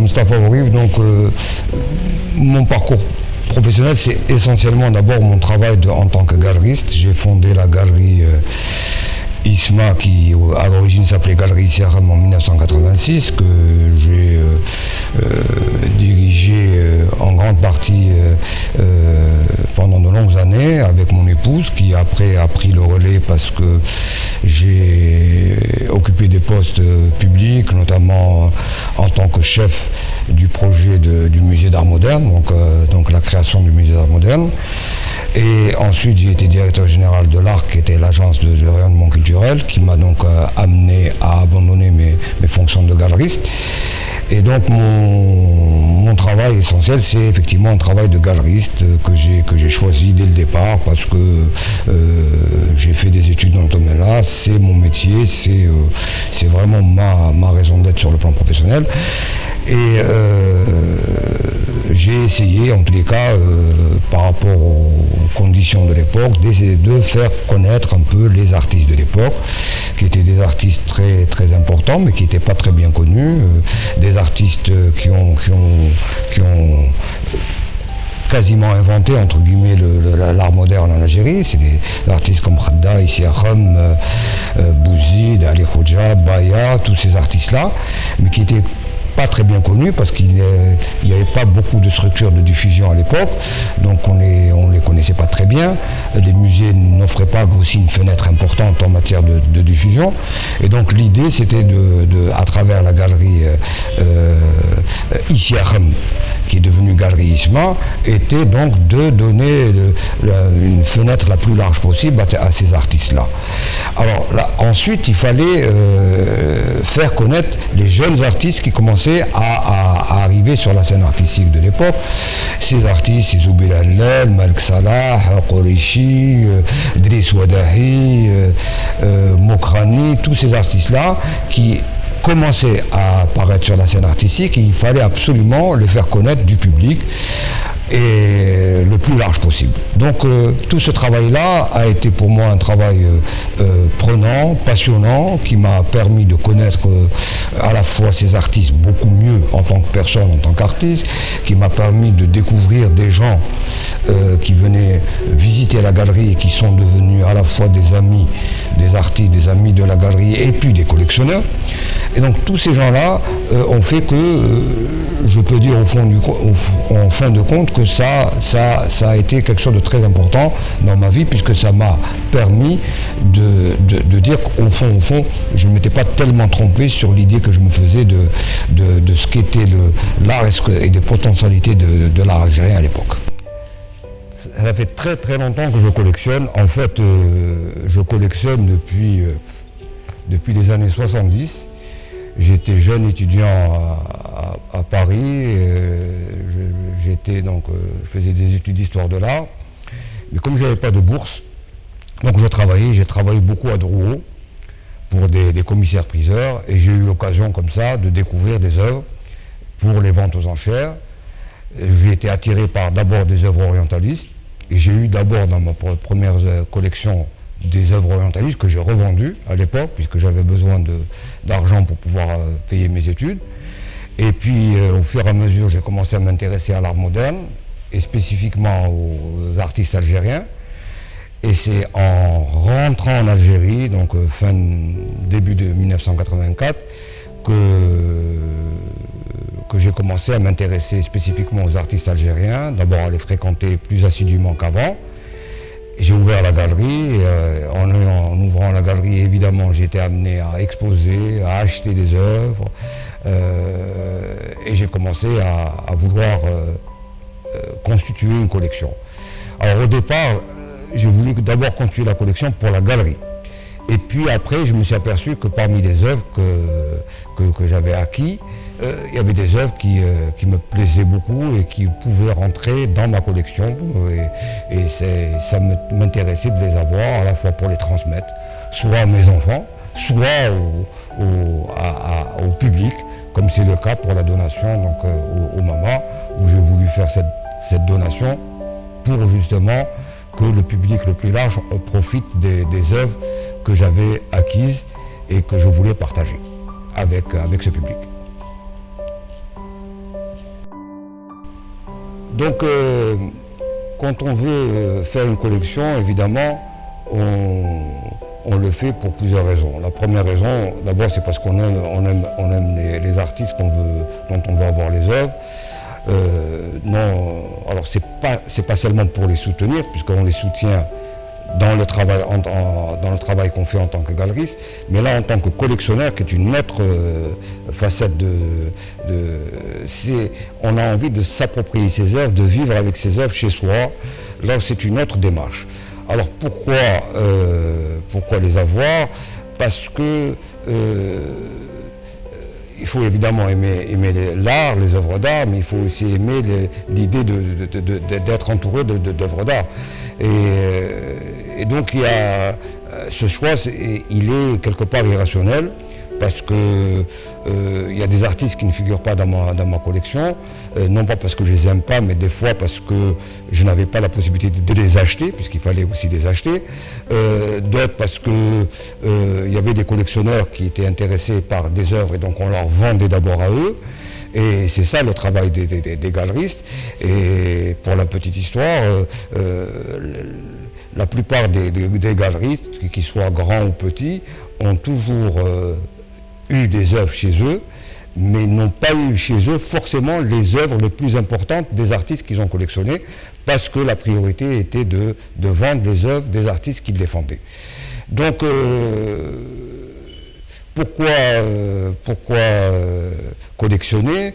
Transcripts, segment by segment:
Mustapha Ourif, donc mon parcours professionnel, c'est essentiellement d'abord mon travail en tant que galeriste. J'ai fondé la galerie ISMA, qui à l'origine s'appelait Galerie Isiaram, en 1986, que j'ai dirigé en grande partie pendant de longues années avec mon épouse, qui après a pris le relais parce que j'ai occupé des postes publics, notamment en tant que chef du projet du musée d'art moderne, donc la création du musée d'art moderne. Et ensuite, j'ai été directeur général de l'ARC, qui était l'agence de rayonnement culturel, qui m'a donc amené à abandonner mes fonctions de galeriste. Et donc, mon travail essentiel, c'est effectivement un travail de galeriste que j'ai choisi dès le départ, parce que j'ai fait des études dans le domaine-là. C'est mon métier, c'est vraiment ma raison d'être sur le plan professionnel. Et j'ai essayé, en tous les cas, par rapport aux conditions de l'époque, d'essayer de faire connaître un peu les artistes de l'époque, qui étaient des artistes très, très importants, mais qui n'étaient pas très bien connus, des artistes qui ont quasiment inventé, entre guillemets, l'art moderne en Algérie. C'est des artistes comme Khadda, Isiaram, Bouzid, Ali Khouja, Baya, tous ces artistes-là, mais qui étaient pas très bien connus parce qu'il n'y avait pas beaucoup de structures de diffusion à l'époque, donc on les connaissait pas très bien. Les musées n'offraient pas aussi une fenêtre importante en matière de diffusion, et donc l'idée c'était à travers la galerie Isiaram, qui est devenue Galerie Isma, était donc de donner une fenêtre la plus large possible à ces artistes-là. Alors là, ensuite, il fallait faire connaître les jeunes artistes qui commençaient à arriver sur la scène artistique de l'époque. Ces artistes, c'est Zoubil Allel, Malik Salah, Qorishi, Driss Wadahi, Mokrani, tous ces artistes-là qui commençaient à apparaître sur la scène artistique, et il fallait absolument les faire connaître du public et le plus large possible. Donc tout ce travail-là a été pour moi un travail prenant, passionnant, qui m'a permis de connaître à la fois ces artistes beaucoup mieux en tant que personne, en tant qu'artiste, qui m'a permis de découvrir des gens qui venaient visiter la galerie et qui sont devenus à la fois des amis des artistes, des amis de la galerie et puis des collectionneurs. Et donc tous ces gens-là ont fait que, je peux dire en fin de compte, que ça a été quelque chose de très important dans ma vie, puisque ça m'a permis de dire qu'au fond, je ne m'étais pas tellement trompé sur l'idée que je me faisais de ce qu'était l'art et des potentialités de l'art algérien à l'époque. Ça fait très très longtemps que je collectionne. En fait, je collectionne depuis les années 70. J'étais jeune étudiant à Paris, je faisais des études d'histoire de l'art, mais comme je n'avais pas de bourse, donc j'ai travaillé beaucoup à Drouot pour des commissaires-priseurs, et j'ai eu l'occasion comme ça de découvrir des œuvres pour les ventes aux enchères. J'ai été attiré par d'abord des œuvres orientalistes, et j'ai eu d'abord dans ma première collection des œuvres orientalistes que j'ai revendues à l'époque, puisque j'avais besoin d'argent pour pouvoir payer mes études. Et puis au fur et à mesure, j'ai commencé à m'intéresser à l'art moderne, et spécifiquement aux artistes algériens. Et c'est en rentrant en Algérie, donc début de 1984, que j'ai commencé à m'intéresser spécifiquement aux artistes algériens, d'abord à les fréquenter plus assidûment qu'avant. J'ai ouvert la galerie, en ouvrant la galerie, évidemment, j'ai été amené à exposer, à acheter des œuvres, et j'ai commencé à vouloir constituer une collection. Alors au départ, j'ai voulu d'abord constituer la collection pour la galerie. Et puis après, je me suis aperçu que parmi les œuvres que j'avais acquis, il y avait des œuvres qui me plaisaient beaucoup et qui pouvaient rentrer dans ma collection. Et ça m'intéressait de les avoir, à la fois pour les transmettre, soit à mes enfants, soit au public, comme c'est le cas pour la donation donc, au MAMA, où j'ai voulu faire cette donation pour justement que le public le plus large profite des œuvres que j'avais acquises et que je voulais partager avec ce public. Donc, quand on veut faire une collection, évidemment, on le fait pour plusieurs raisons. La première raison, d'abord, c'est parce qu'on aime les artistes dont on veut avoir les œuvres. Non, alors c'est pas seulement pour les soutenir, puisqu'on les soutient dans le travail qu'on fait en tant que galeriste, mais là en tant que collectionneur, qui est une autre facette on a envie de s'approprier ses œuvres, de vivre avec ses œuvres chez soi. Là, c'est une autre démarche. Alors pourquoi les avoir? Parce que il faut évidemment aimer l'art, les œuvres d'art, mais il faut aussi aimer l'idée d'être entouré d'œuvres d'art. Et donc il y a ce choix, il est quelque part irrationnel, parce que il y a des artistes qui ne figurent pas dans ma collection, non pas parce que je les aime pas, mais des fois parce que je n'avais pas la possibilité de les acheter, puisqu'il fallait aussi les acheter. D'autres parce que il y avait des collectionneurs qui étaient intéressés par des œuvres et donc on leur vendait d'abord à eux. Et c'est ça le travail des galeristes. Et pour la petite histoire, la plupart des galeristes, qu'ils soient grands ou petits, ont toujours eu des œuvres chez eux, mais n'ont pas eu chez eux forcément les œuvres les plus importantes des artistes qu'ils ont collectionnés, parce que la priorité était de vendre les œuvres des artistes qu'ils défendaient. Donc pourquoi collectionner?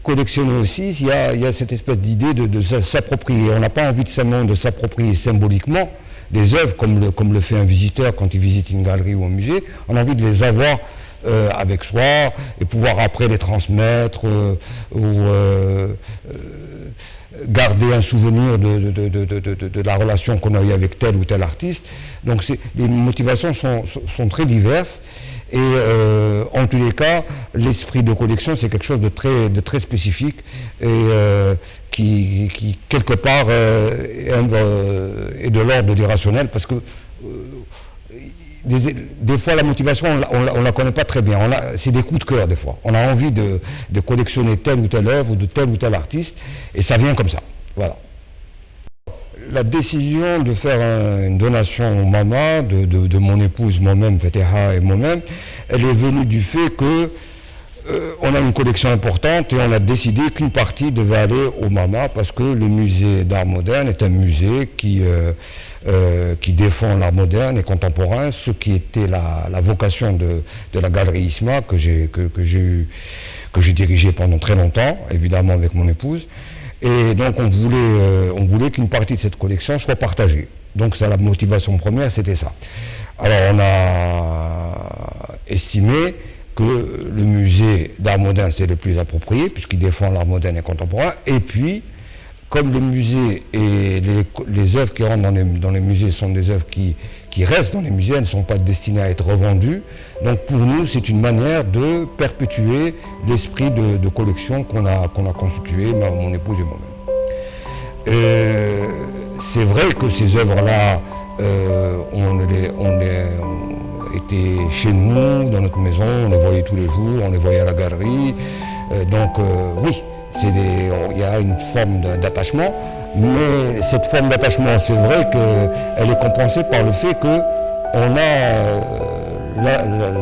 Collectionner aussi, il y a cette espèce d'idée de s'approprier. On n'a pas envie de s'approprier symboliquement des œuvres comme le fait un visiteur quand il visite une galerie ou un musée. On a envie de les avoir avec soi et pouvoir après les transmettre ou garder un souvenir de la relation qu'on a eue avec tel ou tel artiste. Donc les motivations sont très diverses. Et en tous les cas, l'esprit de collection, c'est quelque chose de très spécifique et qui quelque part est de l'ordre de l'irrationnel, parce que des fois la motivation, on la connaît pas très bien. C'est des coups de cœur des fois. On a envie de collectionner telle ou telle œuvre ou de tel ou tel artiste, et ça vient comme ça. Voilà. La décision de faire une donation au Mama, de mon épouse, moi-même, Fatiha et moi-même, elle est venue du fait que on a une collection importante et on a décidé qu'une partie devait aller au Mama, parce que le musée d'art moderne est un musée qui défend l'art moderne et contemporain, ce qui était la vocation de la galerie ISMA que j'ai dirigée pendant très longtemps, évidemment avec mon épouse. Et donc on voulait qu'une partie de cette collection soit partagée. Donc c'est la motivation première, c'était ça. Alors on a estimé que le musée d'art moderne c'est le plus approprié, puisqu'il défend l'art moderne et contemporain. Et puis, comme le musée et les œuvres qui rentrent dans les musées sont des œuvres qui restent dans les musées, elles ne sont pas destinées à être revendues. Donc pour nous, c'est une manière de perpétuer l'esprit de collection qu'on a constitué, mon épouse et moi-même. C'est vrai que ces œuvres-là, on étaient chez nous, dans notre maison, on les voyait tous les jours, on les voyait à la galerie. Oui, il y a une forme d'attachement, mais cette forme d'attachement, c'est vrai qu'elle est compensée par le fait qu'on a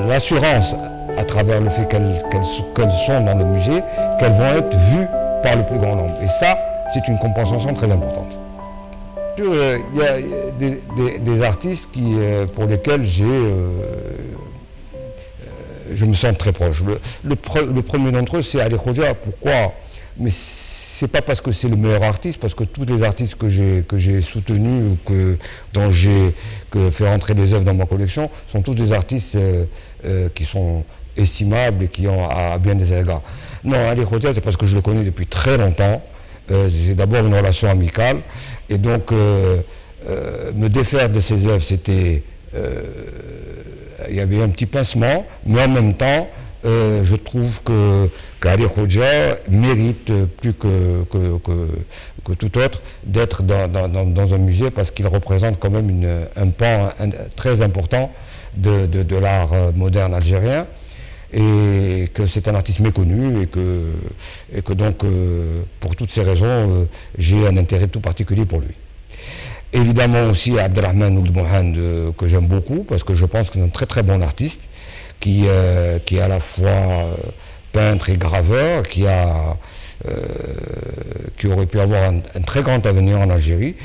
l'assurance, à travers le fait qu'elles sont dans le musée, qu'elles vont être vues par le plus grand nombre. Et ça, c'est une compensation très importante. Il y a des artistes pour lesquels je me sens très proche. Le premier d'entre eux, c'est Ali Khoudia. Pourquoi? Mais c'est pas parce que c'est le meilleur artiste, parce que tous les artistes que j'ai soutenus ou dont j'ai fait rentrer des œuvres dans ma collection sont tous des artistes qui sont estimables et qui ont à bien des égards. Non, Ali Khoudia, c'est parce que je le connais depuis très longtemps. C'est d'abord une relation amicale, et donc me défaire de ses œuvres, c'était il y avait un petit pincement, mais en même temps je trouve qu'Ali Khoudia mérite plus que tout autre d'être dans un musée, parce qu'il représente quand même un pan très important de l'art moderne algérien. et que c'est un artiste méconnu et que donc, pour toutes ces raisons, j'ai un intérêt tout particulier pour lui. Évidemment aussi Abdelrahman Ould Mohand, que j'aime beaucoup, parce que je pense que c'est un très très bon artiste, qui est à la fois peintre et graveur, qui aurait pu avoir un très grand avenir en Algérie,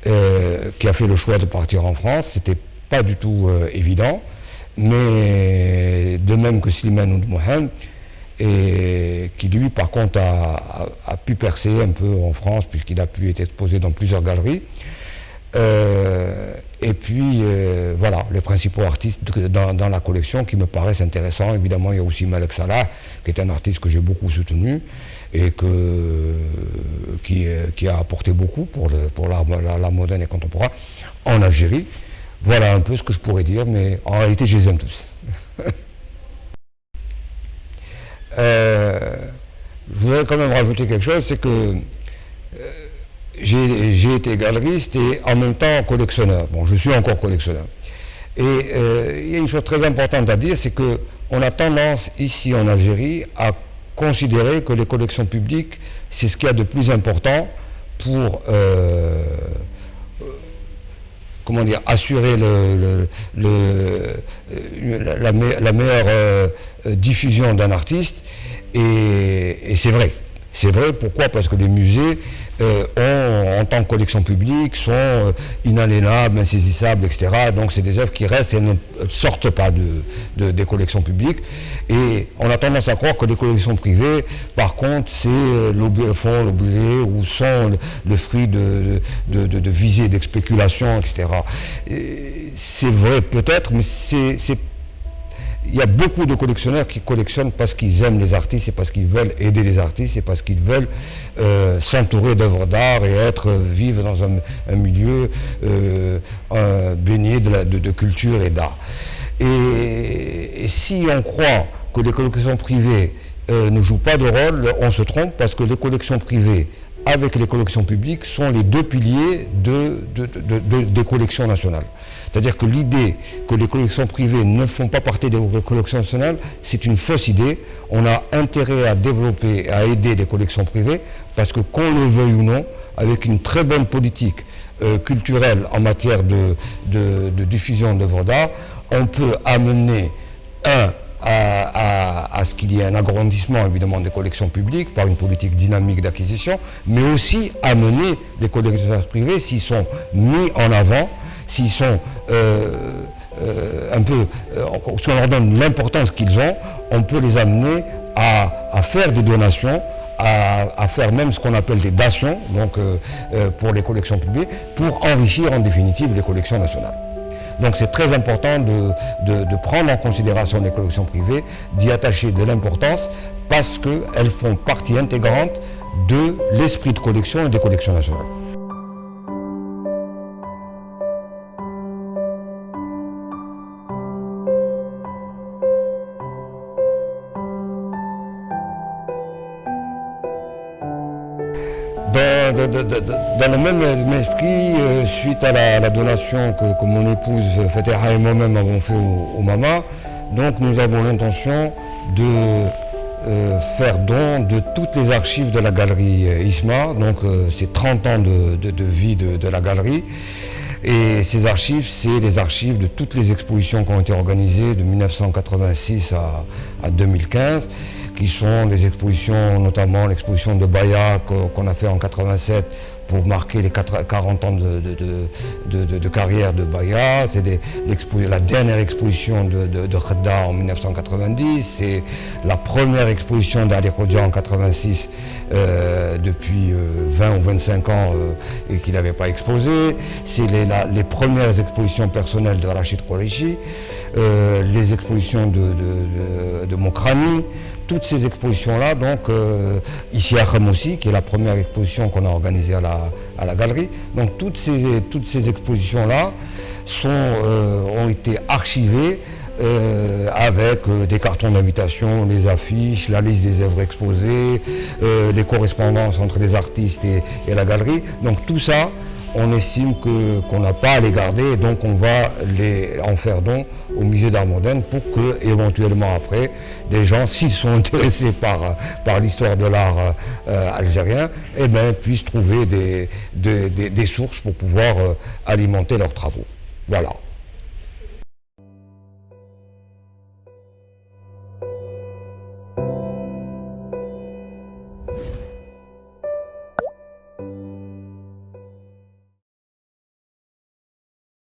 qui a fait le choix de partir en France. C'était pas du tout évident, mais de même que Slimane Ould Mohand, et qui lui par contre a pu percer un peu en France, puisqu'il a pu être exposé dans plusieurs galeries. Et puis voilà, les principaux artistes dans la collection qui me paraissent intéressants. Évidemment, il y a aussi Malek Salah, qui est un artiste que j'ai beaucoup soutenu et qui a apporté beaucoup pour l'art moderne et contemporain en Algérie. Voilà un peu ce que je pourrais dire, mais en réalité, je les aime tous. Je voudrais quand même rajouter quelque chose, c'est que j'ai été galeriste et en même temps collectionneur. Bon, je suis encore collectionneur. Et il y a une chose très importante à dire, c'est qu'on a tendance ici en Algérie à considérer que les collections publiques, c'est ce qu'il y a de plus important pour comment dire, assurer la meilleure diffusion d'un artiste. Et c'est vrai. C'est vrai, pourquoi? Parce que les musées en tant que collection publique, sont inaliénables, insaisissables, etc. Donc c'est des œuvres qui restent et ne sortent pas des collections publiques. Et on a tendance à croire que les collections privées, par contre, c'est font l'objet ou sont le fruit de visées, d'expéculations, etc. C'est vrai peut-être, mais il y a beaucoup de collectionneurs qui collectionnent parce qu'ils aiment les artistes et parce qu'ils veulent aider les artistes et parce qu'ils veulent s'entourer d'œuvres d'art et vivre dans un milieu baigné de culture et d'art. Et si on croit que les collections privées ne jouent pas de rôle, on se trompe, parce que les collections privées avec les collections publiques sont les deux piliers des collections nationales. C'est-à-dire que l'idée que les collections privées ne font pas partie des collections nationales, c'est une fausse idée. On a intérêt à développer, à aider les collections privées, parce que qu'on le veuille ou non, avec une très bonne politique culturelle en matière de diffusion d'œuvres d'art, on peut amener à ce qu'il y ait un agrandissement évidemment des collections publiques par une politique dynamique d'acquisition, mais aussi amener les collectionneurs privés, s'ils sont mis en avant, s'ils sont si on leur donne l'importance qu'ils ont, on peut les amener à faire des donations, à faire même ce qu'on appelle des dations, donc pour les collections publiques, pour enrichir en définitive les collections nationales. Donc c'est très important de prendre en considération les collections privées, d'y attacher de l'importance, parce qu'elles font partie intégrante de l'esprit de collection et des collections nationales. Dans le même esprit, suite à la donation que mon épouse Fatiha et moi-même avons fait au MAMA, donc nous avons l'intention de faire don de toutes les archives de la galerie ISMA, donc c'est 30 ans de vie de la galerie. Et ces archives, c'est les archives de toutes les expositions qui ont été organisées de 1986 à 2015, qui sont des expositions, notamment l'exposition de Baya qu'on a fait en 87 pour marquer les 40 ans de carrière de Baya. C'est la dernière exposition de Khedda en 1990. C'est la première exposition d'Ali Khodia en 86 depuis 20 ou 25 ans et qu'il n'avait pas exposé. C'est les premières expositions personnelles de Rachid Qureshi, les expositions de Mokrani. Toutes ces expositions-là, donc ici à Khamossi, qui est la première exposition qu'on a organisée à la galerie, donc toutes ces expositions-là ont été archivées avec des cartons d'invitation, des affiches, la liste des œuvres exposées, les correspondances entre les artistes et la galerie. Donc tout ça, on estime qu'on n'a pas à les garder, et donc on va en faire don au musée d'art moderne pour que, éventuellement après, des gens, s'ils sont intéressés par l'histoire de l'art algérien, eh bien, puissent trouver des sources pour pouvoir alimenter leurs travaux. Voilà.